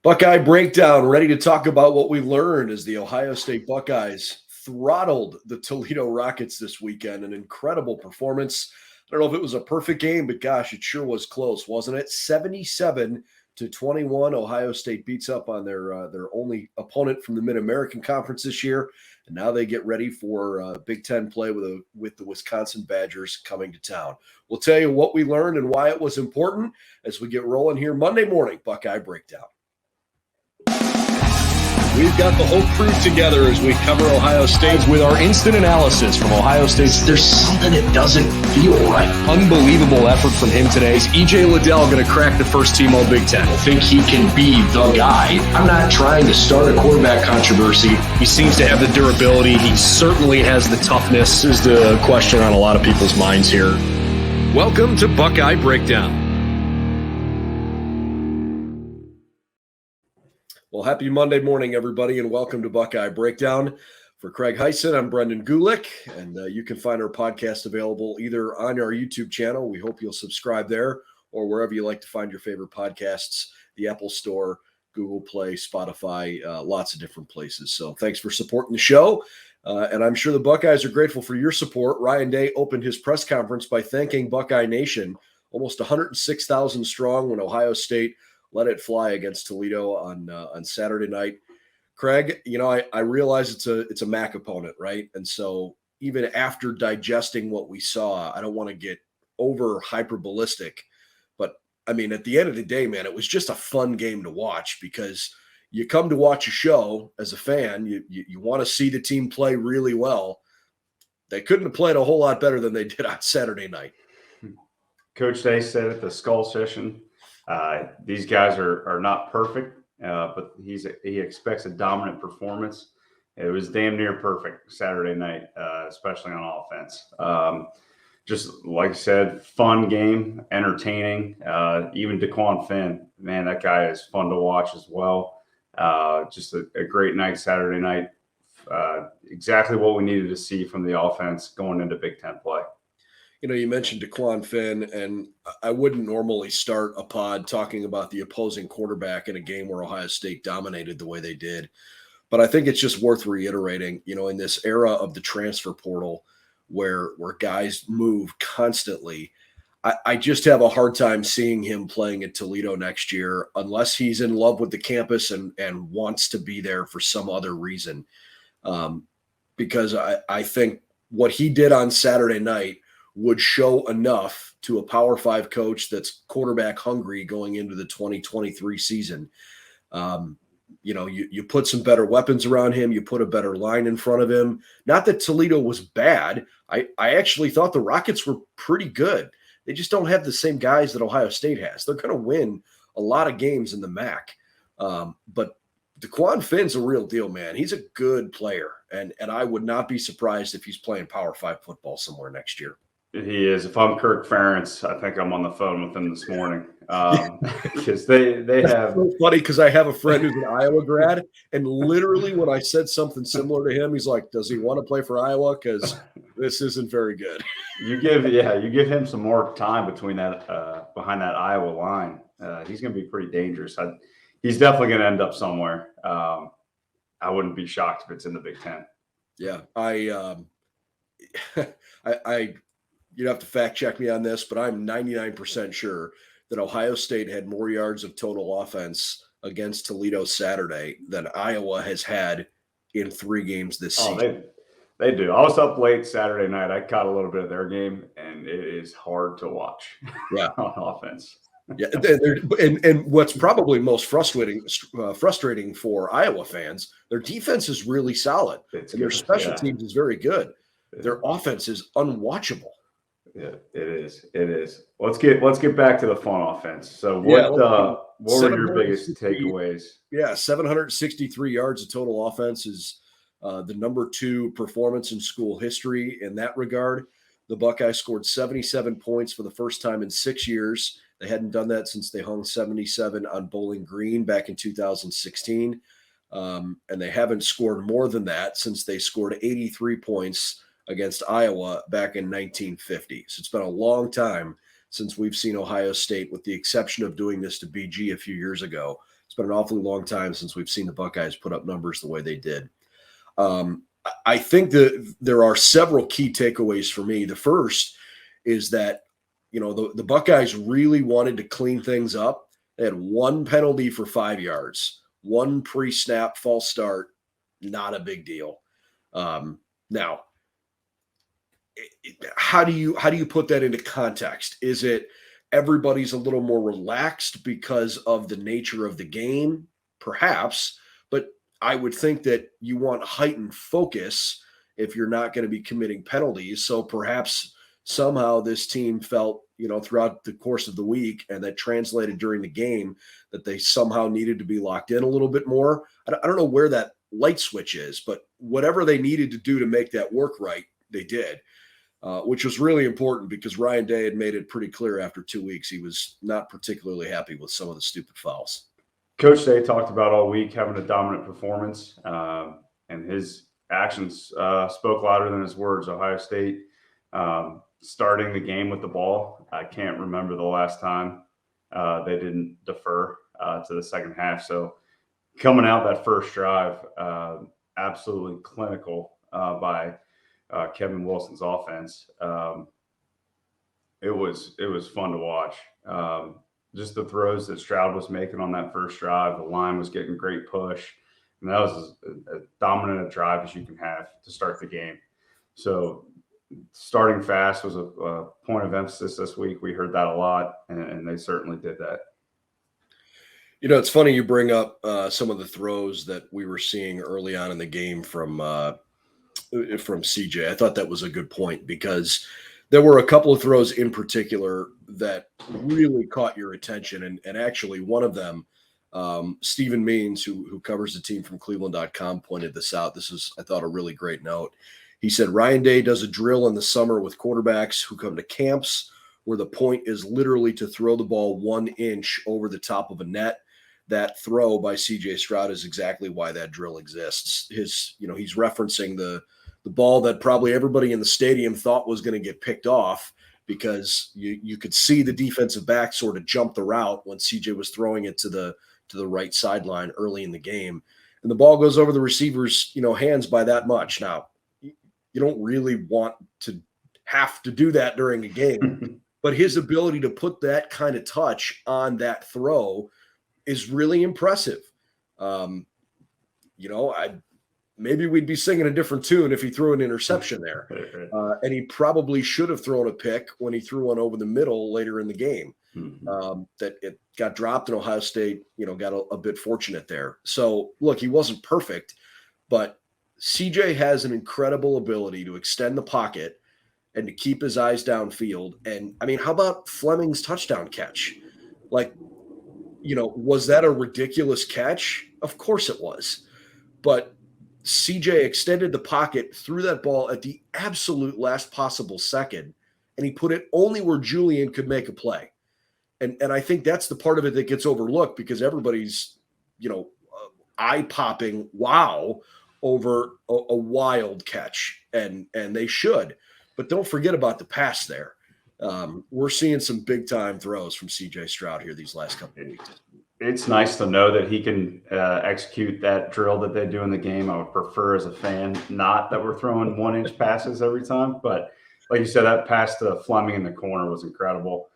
Buckeye Breakdown, ready to talk about what we learned as the Ohio State Buckeyes throttled the Toledo Rockets this weekend. An incredible performance. I don't know if it was a perfect game, but gosh, it sure was close, wasn't it? 77-21. Ohio State beats up on their only opponent from the Mid-American Conference this year. And now they get ready for Big Ten play with the Wisconsin Badgers coming to town. We'll tell you what we learned and why it was important as we get rolling here Monday morning, Buckeye Breakdown. We've got the whole crew together as we cover Ohio State with our instant analysis from Ohio State. There's something that doesn't feel right. Unbelievable effort from him today. Is E.J. Liddell going to crack the first team All Big Ten? I think he can be the guy. I'm not trying to start a quarterback controversy. He seems to have the durability. He certainly has the toughness. This is the question on a lot of people's minds here. Welcome to Buckeye Breakdown. Well, happy Monday morning, everybody, and welcome to Buckeye Breakdown. For Craig Hyson, I'm Brendan Gulick, and you can find our podcast available either on our YouTube channel. We hope you'll subscribe there, or wherever you like to find your favorite podcasts, the Apple Store, Google Play, Spotify, lots of different places. So thanks for supporting the show, and I'm sure the Buckeyes are grateful for your support. Ryan Day opened his press conference by thanking Buckeye Nation, almost 106,000 strong when Ohio State let it fly against Toledo on Saturday night. Craig, you know, I realize it's a MAC opponent, right? And so even after digesting what we saw, I don't want to get over hyperbolistic, but I mean, at the end of the day, man, it was just a fun game to watch because you come to watch a show as a fan, you want to see the team play really well. They couldn't have played a whole lot better than they did on Saturday night. Coach Day said at the skull session, these guys are not perfect, but he expects a dominant performance. It was damn near perfect Saturday night, especially on offense. Just like I said, fun game, entertaining. Even DeQuan Finn, man, that guy is fun to watch as well. Just a great night Saturday night. Exactly what we needed to see from the offense going into Big Ten play. You know, you mentioned DeQuan Finn, and I wouldn't normally start a pod talking about the opposing quarterback in a game where Ohio State dominated the way they did. But I think it's just worth reiterating, you know, in this era of the transfer portal where guys move constantly, I just have a hard time seeing him playing at Toledo next year unless he's in love with the campus and wants to be there for some other reason. Because I think what he did on Saturday night would show enough to a Power 5 coach that's quarterback hungry going into the 2023 season. You know, you put some better weapons around him. You put a better line in front of him. Not that Toledo was bad. I actually thought the Rockets were pretty good. They just don't have the same guys that Ohio State has. They're going to win a lot of games in the MAC. But DeQuan Finn's a real deal, man. He's a good player. And I would not be surprised if he's playing Power 5 football somewhere next year. He is. If I'm Kirk Ferentz, I think I'm on the phone with him this morning because they have. It's so funny because I have a friend who's an Iowa grad, and literally when I said something similar to him, he's like, "Does he want to play for Iowa? Because this isn't very good." You give him some more time between that behind that Iowa line. He's going to be pretty dangerous. He's definitely going to end up somewhere. I wouldn't be shocked if it's in the Big Ten. Yeah, you'd have to fact check me on this, but I'm 99% sure that Ohio State had more yards of total offense against Toledo Saturday than Iowa has had in 3 games this season. They do. I was up late Saturday night. I caught a little bit of their game, and it is hard to watch. Yeah, on offense. Yeah, and what's probably most frustrating for Iowa fans, their defense is really solid, and their special teams is very good. Their offense is unwatchable. Yeah, it is. It is. Let's get back to the fun offense. So what were your biggest takeaways? Yeah, 763 yards of total offense is the number 2 performance in school history in that regard. The Buckeyes scored 77 points for the first time in 6 years. They hadn't done that since they hung 77 on Bowling Green back in 2016. And they haven't scored more than that since they scored 83 points against Iowa back in 1950. So it's been a long time since we've seen Ohio State, with the exception of doing this to BG a few years ago. It's It's been an awfully long time since we've seen the Buckeyes put up numbers the way they did. I think that there are several key takeaways for me. The first is that, the Buckeyes really wanted to clean things up. They had one penalty for 5 yards, one pre-snap false start, not a big deal. Now, how do you put that into context? Is it everybody's a little more relaxed because of the nature of the game? Perhaps, but I would think that you want heightened focus if you're not going to be committing penalties. So perhaps somehow this team felt, throughout the course of the week, and that translated during the game, that they somehow needed to be locked in a little bit more. I don't know where that light switch is, but whatever they needed to do to make that work right, they did, which was really important because Ryan Day had made it pretty clear after 2 weeks he was not particularly happy with some of the stupid fouls. Coach Day talked about all week having a dominant performance, and his actions spoke louder than his words. Ohio State starting the game with the ball. I can't remember the last time they didn't defer to the second half. So coming out that first drive, absolutely clinical by Kevin Wilson's offense. It was fun to watch. Just the throws that Stroud was making on that first drive, the line was getting great push. And that was as dominant a drive as you can have to start the game. So starting fast was a point of emphasis this week. We heard that a lot, and they certainly did that. It's funny you bring up some of the throws that we were seeing early on in the game from CJ. I thought that was a good point because there were a couple of throws in particular that really caught your attention. And actually one of them, Stephen Means, who covers the team from Cleveland.com, pointed this out. This is, I thought, a really great note. He said, Ryan Day does a drill in the summer with quarterbacks who come to camps where the point is literally to throw the ball 1 inch over the top of a net. That throw by CJ Stroud is exactly why that drill exists. He's referencing the ball that probably everybody in the stadium thought was going to get picked off because you could see the defensive back sort of jump the route when CJ was throwing it to the right sideline early in the game. And the ball goes over the receiver's, hands by that much. Now, you don't really want to have to do that during a game, but his ability to put that kind of touch on that throw is really impressive. Maybe we'd be singing a different tune if he threw an interception there. And he probably should have thrown a pick when he threw one over the middle later in the game. That it got dropped, and Ohio State, got a bit fortunate there. So look, he wasn't perfect, but CJ has an incredible ability to extend the pocket and to keep his eyes downfield. And I mean, how about Fleming's touchdown catch? Was that a ridiculous catch? Of course it was. But CJ extended the pocket, threw that ball at the absolute last possible second, and he put it only where Julian could make a play. And I think that's the part of it that gets overlooked because everybody's, eye-popping wow over a wild catch, and they should. But don't forget about the pass there. We're seeing some big-time throws from CJ Stroud here these last couple of weeks. It's nice to know that he can execute that drill that they do in the game. I would prefer as a fan not that we're throwing 1 inch passes every time. But like you said, that pass to Fleming in the corner was incredible.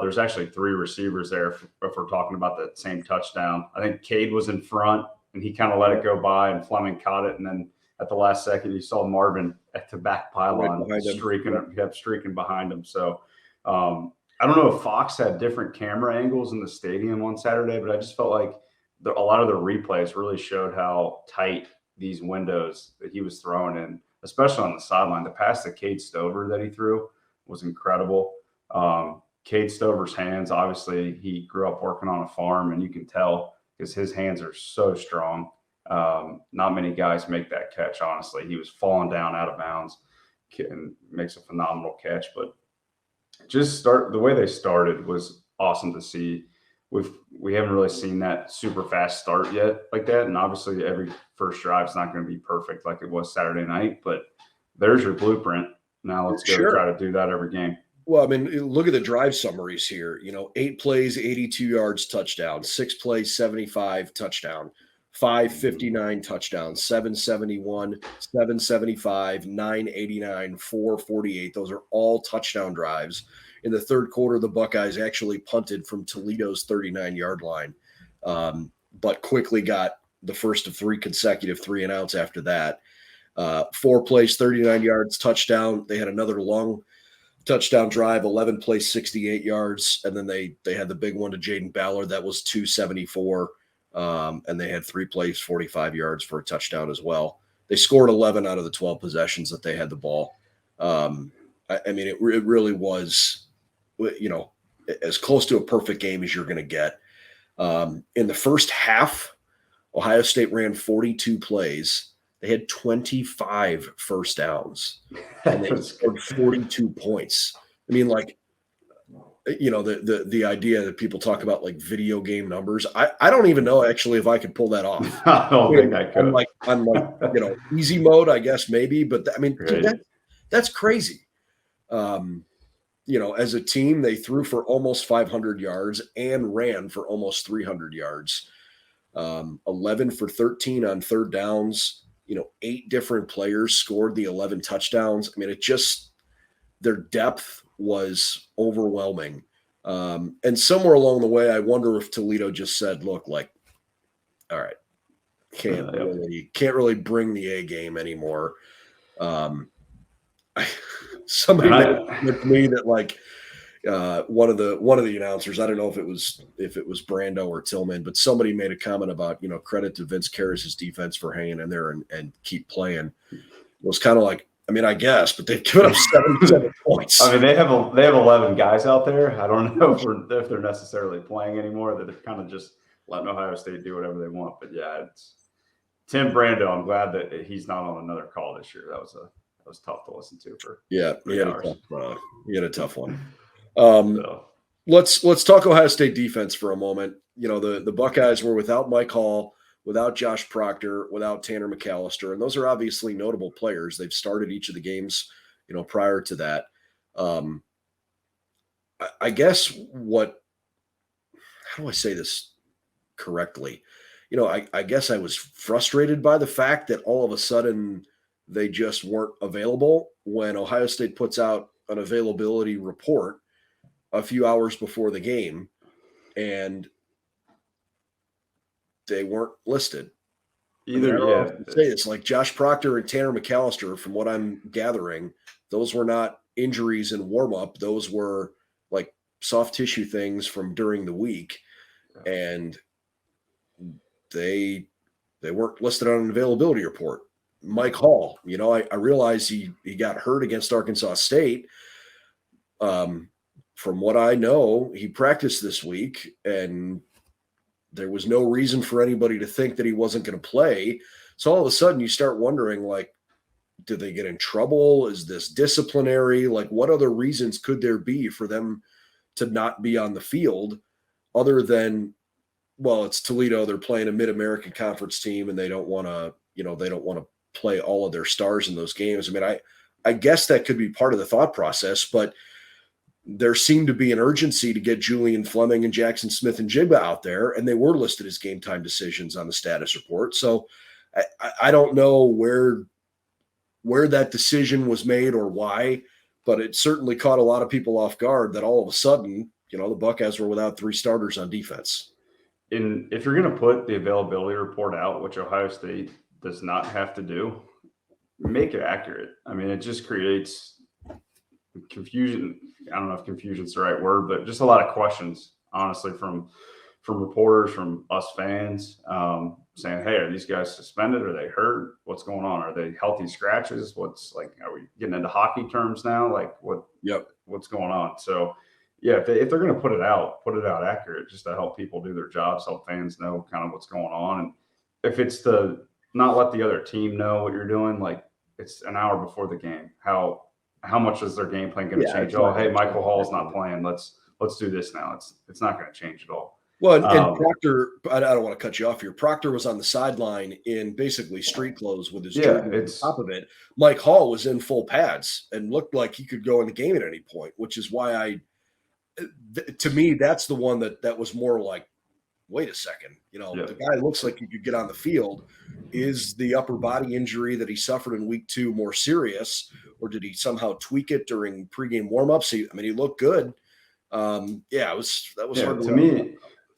There's actually 3 receivers there if we're talking about that same touchdown. I think Cade was in front, and he kind of let it go by, and Fleming caught it. And then at the last second, you saw Marvin at the back pylon streaking behind him. So I don't know if Fox had different camera angles in the stadium on Saturday, but I just felt like a lot of the replays really showed how tight these windows that he was throwing in, especially on the sideline. The pass to Cade Stover that he threw was incredible. Cade Stover's hands, obviously, he grew up working on a farm, and you can tell because his hands are so strong. Not many guys make that catch, honestly. He was falling down out of bounds and makes a phenomenal catch. But the way they started was awesome to see. We haven't really seen that super fast start yet like that. And obviously every first drive is not going to be perfect like it was Saturday night, but there's your blueprint. Now let's go try to do that every game. Well, I mean, look at the drive summaries here. 8 plays, 82 yards, touchdown. 6 plays, 75, touchdown. 559 touchdowns, 771, 775, 989, 448. Those are all touchdown drives. In the third quarter, the Buckeyes actually punted from Toledo's 39-yard line, but quickly got the first of 3 consecutive 3-and-outs after that. 4 plays, 39 yards, touchdown. They had another long touchdown drive, 11 plays, 68 yards. And then they had the big one to Jaden Ballard. That was 274. And they had 3 plays, 45 yards for a touchdown as well. They scored 11 out of the 12 possessions that they had the ball. I mean, it really was, as close to a perfect game as you're going to get. In the first half, Ohio State ran 42 plays. They had 25 first downs, and they scored 42 points. I mean, the idea that people talk about like video game numbers. I don't even know actually if I could pull that off. I don't think I could. I'm like easy mode, I guess maybe, but dude, that's crazy. As a team, they threw for almost 500 yards and ran for almost 300 yards. 11 for 13 on third downs. 8 different players scored the 11 touchdowns. I mean, their depth was overwhelming. And somewhere along the way, I wonder if Toledo just said, look, all right, can't really bring the A game anymore. Somebody made me that one of the announcers, I don't know if it was Brando or Tillman, but somebody made a comment about, credit to Vince Karras' defense for hanging in there and keep playing. It was kind of like, I mean, I guess, but they've given up 77 points. I mean, they have 11 guys out there. I don't know if they're necessarily playing anymore. That they're kind of just letting Ohio State do whatever they want. But yeah, it's Tim Brando. I'm glad that he's not on another call this year. That was tough to listen to for he had a tough one. Let's talk Ohio State defense for a moment. The Buckeyes were without Mike Hall, without Josh Proctor, without Tanner McAllister, and those are obviously notable players. They've started each of the games, prior to that. I guess how do I say this correctly? I guess I was frustrated by the fact that all of a sudden they just weren't available when Ohio State puts out an availability report a few hours before the game, and they weren't listed. Say this, like Josh Proctor and Tanner McAllister, from what I'm gathering, those were not injuries in warm-up. Those were like soft tissue things from during the week, and they weren't listed on an availability report. Mike Hall, I realize he got hurt against Arkansas State. From what I know, he practiced this week, and there was no reason for anybody to think that he wasn't going to play. So all of a sudden you start wondering, did they get in trouble? Is this disciplinary? What other reasons could there be for them to not be on the field other than, well, it's Toledo. They're playing a Mid-American Conference team, and they don't want to play all of their stars in those games. I mean, I guess that could be part of the thought process, but there seemed to be an urgency to get Julian Fleming and Jackson Smith and Jigba out there, and they were listed as game time decisions on the status report. So I don't know where that decision was made or why, but it certainly caught a lot of people off guard that all of a sudden, the Buckeyes were without 3 starters on defense. And if you're going to put the availability report out, which Ohio State does not have to do, make it accurate. I mean, it just creates confusion. I don't know if confusion's the right word, but just a lot of questions, honestly, from reporters, from us fans, saying, hey, are these guys suspended? Are they hurt? What's going on? Are they healthy scratches? Are we getting into hockey terms now? What's going on? So yeah, if they're going to put it out accurate, just to help people do their jobs, help fans know kind of what's going on. And if it's to not let the other team know what you're doing, it's an hour before the game, how much is their game plan going to change? Oh, hey, Michael Hall's not playing. Let's do this now. It's not going to change at all. Well, and Proctor, I don't want to cut you off here. Proctor was on the sideline in basically street clothes with his jersey on top of it. Mike Hall was in full pads and looked like he could go in the game at any point, which is why to me, that's the one that was more like, wait a second, the guy looks like he could get on the field. Is the upper body injury that he suffered in week 2 more serious, or did he somehow tweak it during pregame warmups? He looked good. That was hard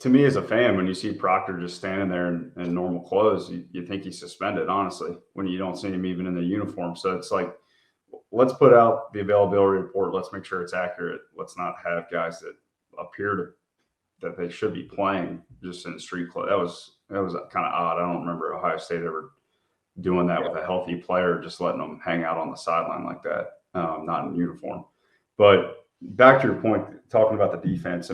to me as a fan, when you see Proctor just standing there in normal clothes, you think he's suspended, honestly, when you don't see him even in the uniform. So it's like, let's put out the availability report. Let's make sure it's accurate. Let's not have guys that appear that they should be playing just in street clothes. That was kind of odd. I don't remember Ohio State ever doing that with a healthy player, just letting them hang out on the sideline like that, not in uniform. But back to your point, talking about the defense,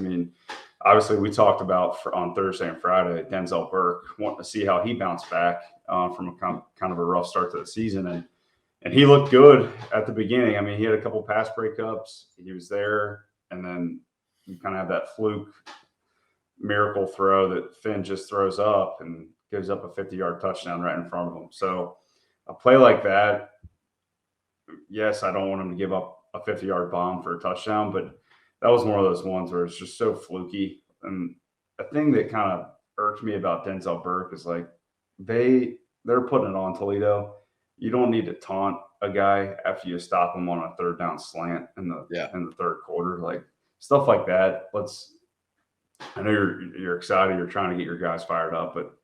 obviously we talked about on Thursday and Friday, Denzel Burke, wanting to see how he bounced back from a kind of a rough start to the season. And he looked good at the beginning. He had a couple pass breakups. He was there. And then you kind of have that fluke miracle throw that Finn just throws up and gives up a 50-yard touchdown right in front of him. So a play like that, yes, I don't want him to give up a 50-yard bomb for a touchdown, but that was one of those ones where it's just so fluky. And a thing that kind of irked me about Denzel Burke is like they're putting it on Toledo. You don't need to taunt a guy after you stop him on a third down slant in the third quarter, like stuff like that. I know you're excited, you're trying to get your guys fired up, but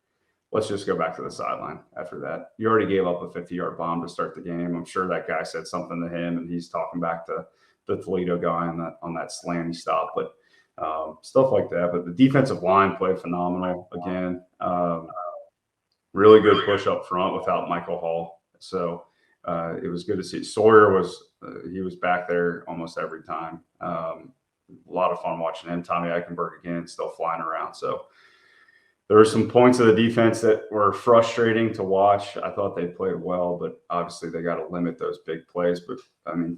let's just go back to the sideline after that. You already gave up a 50-yard bomb to start the game. I'm sure that guy said something to him, and he's talking back to the Toledo guy on that slanty stop, but stuff like that. But the defensive line played phenomenal again. Really good push up front without Michael Hall. So it was good to see. Sawyer was back there almost every time. A lot of fun watching him. Tommy Eichenberg again, still flying around. So there were some points of the defense that were frustrating to watch. I thought they played well, but obviously they got to limit those big plays. But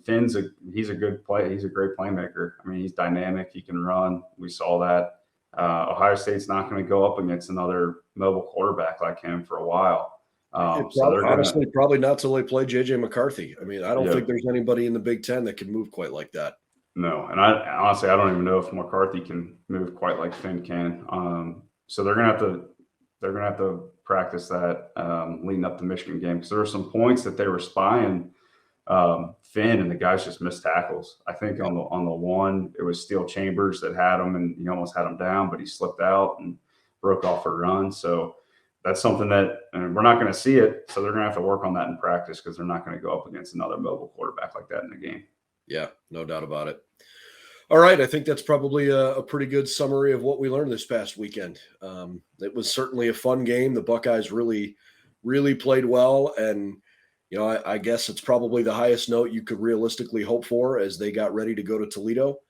Finn's he's a good play. He's a great playmaker. He's dynamic. He can run. We saw that. Ohio State's not going to go up against another mobile quarterback like him for a while. Probably not till they play JJ McCarthy. I don't think there's anybody in the Big Ten that can move quite like that. No, and I honestly don't even know if McCarthy can move quite like Finn can. So they're gonna have to practice that leading up to the Michigan game, because there were some points that they were spying Finn, and the guys just missed tackles. I think on the one, it was Steele Chambers that had him, and he almost had him down, but he slipped out and broke off a run. So that's something that we're not going to see it. So they're going to have to work on that in practice, because they're not going to go up against another mobile quarterback like that in the game. Yeah, no doubt about it. All right, I think that's probably a pretty good summary of what we learned this past weekend. It was certainly a fun game. The Buckeyes really, really played well, and I guess it's probably the highest note you could realistically hope for as they got ready to go to Toledo.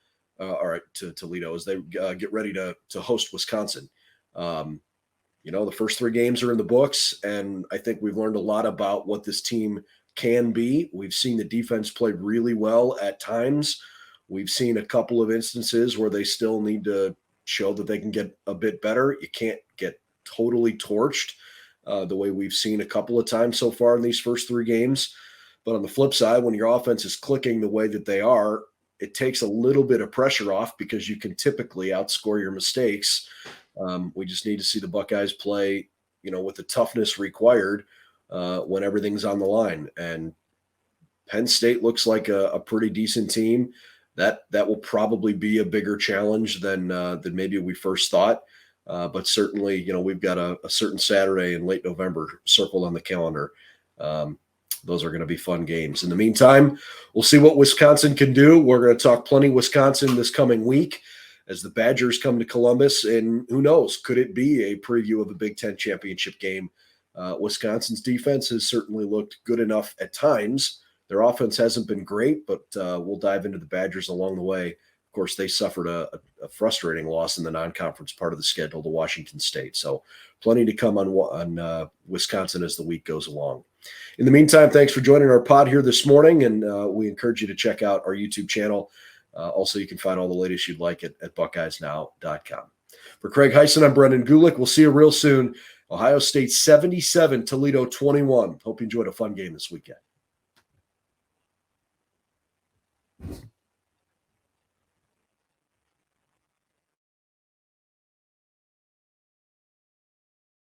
To Toledo as they get ready to host Wisconsin. The first 3 games are in the books, and I think we've learned a lot about what this team can be. We've seen the defense play really well at times. We've seen a couple of instances where they still need to show that they can get a bit better. You can't get totally torched the way we've seen a couple of times so far in these first 3 games. But on the flip side, when your offense is clicking the way that they are, it takes a little bit of pressure off, because you can typically outscore your mistakes. We just need to see the Buckeyes play, with the toughness required when everything's on the line. And Penn State looks like a pretty decent team. That will probably be a bigger challenge than maybe we first thought. But certainly, we've got a certain Saturday in late November circled on the calendar. Those are going to be fun games. In the meantime, we'll see what Wisconsin can do. We're going to talk plenty Wisconsin this coming week as the Badgers come to Columbus. And who knows, could it be a preview of the Big Ten championship game? Wisconsin's defense has certainly looked good enough at times. Their offense hasn't been great, but we'll dive into the Badgers along the way. Of course, they suffered a frustrating loss in the non-conference part of the schedule to Washington State. So plenty to come on Wisconsin as the week goes along. In the meantime, thanks for joining our pod here this morning, and we encourage you to check out our YouTube channel. Also, you can find all the latest you'd like at BuckeyesNow.com. For Craig Hyson, I'm Brendan Gulick. We'll see you real soon. Ohio State 77, Toledo 21. Hope you enjoyed a fun game this weekend.